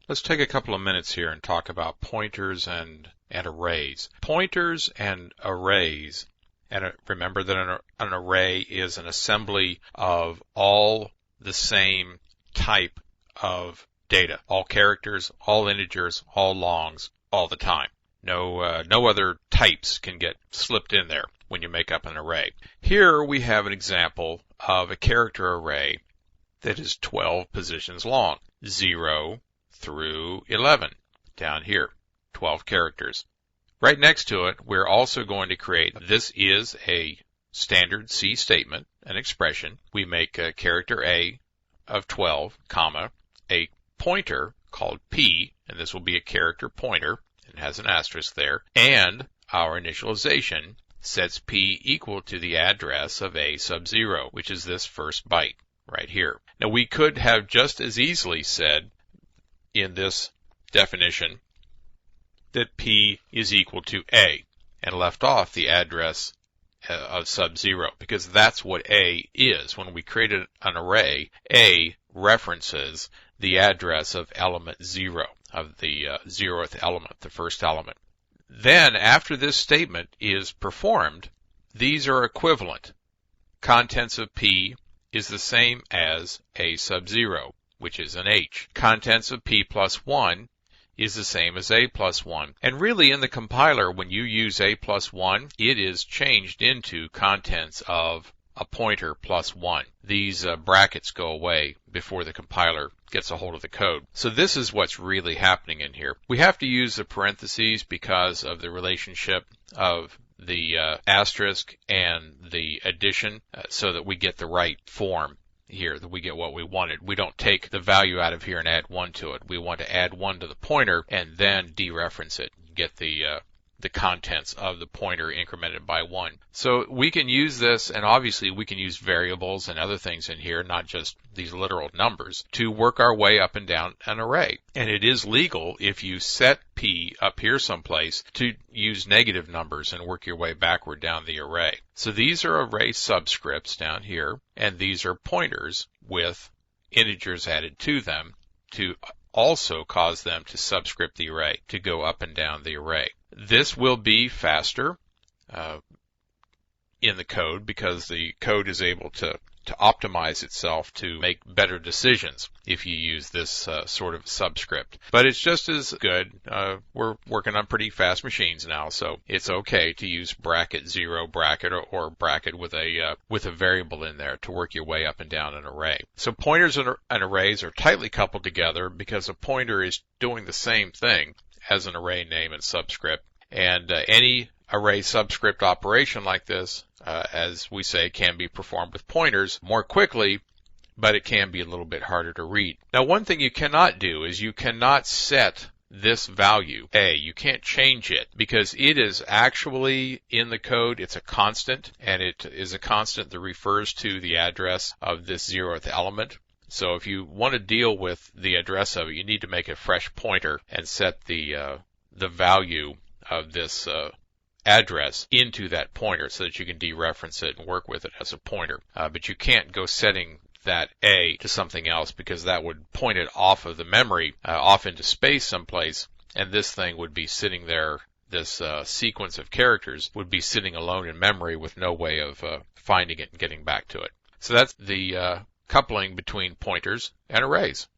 Let's take a couple of minutes here and talk about pointers and arrays. Pointers and arrays, and remember that an array is an assembly of all the same type of data, all characters, all integers, all longs, all the time. No other types can get slipped in there when you make up an array. Here we have an example of a character array that is 12 positions long, 0 through 11, down here, 12 characters. Right next to it, we're also going to create, this is a standard C statement, an expression. We make a character A of 12, comma, a pointer called P, and this will be a character pointer, it has an asterisk there, and our initialization sets P equal to the address of A sub 0, which is this first byte right here. Now we could have just as easily said in this definition that P is equal to A and left off the address of sub 0 because that's what A is. When we created an array, A references the address of element 0, of the 0th element, the first element. Then after this statement is performed, these are equivalent. Contents of P is the same as A sub 0, which is an H. Contents of P plus 1 is the same as A plus 1. And really in the compiler, when you use A plus 1, it is changed into contents of a pointer plus 1. These brackets go away before the compiler gets a hold of the code. So this is what's really happening in here. We have to use the parentheses because of the relationship of the asterisk and the addition so that we get the right form here, that we get what we wanted. We don't take the value out of here and add 1 to it. We want to add 1 to the pointer and then dereference it, get the contents of the pointer incremented by 1. So we can use this, and obviously we can use variables and other things in here, not just these literal numbers, to work our way up and down an array. And it is legal if you set P up here someplace to use negative numbers and work your way backward down the array. So these are array subscripts down here, and these are pointers with integers added to them to also cause them to subscript the array, to go up and down the array. This will be faster in the code because the code is able to optimize itself to make better decisions if you use this sort of subscript. But it's just as good. We're working on pretty fast machines now, so it's okay to use bracket 0 bracket or bracket with a variable in there to work your way up and down an array. So pointers and arrays are tightly coupled together because a pointer is doing the same thing as an array name and subscript. And any array subscript operation like this, as we say, can be performed with pointers more quickly, but it can be a little bit harder to read. Now, one thing you cannot do is you cannot set this value, A. You can't change it because it is actually in the code. It's a constant, and it is a constant that refers to the address of this 0th element. So if you want to deal with the address of it, you need to make a fresh pointer and set the value of this address into that pointer so that you can dereference it and work with it as a pointer. But you can't go setting that A to something else because that would point it off of the memory, off into space someplace, and this thing would be sitting there, this sequence of characters would be sitting alone in memory with no way of finding it and getting back to it. So that's the coupling between pointers and arrays.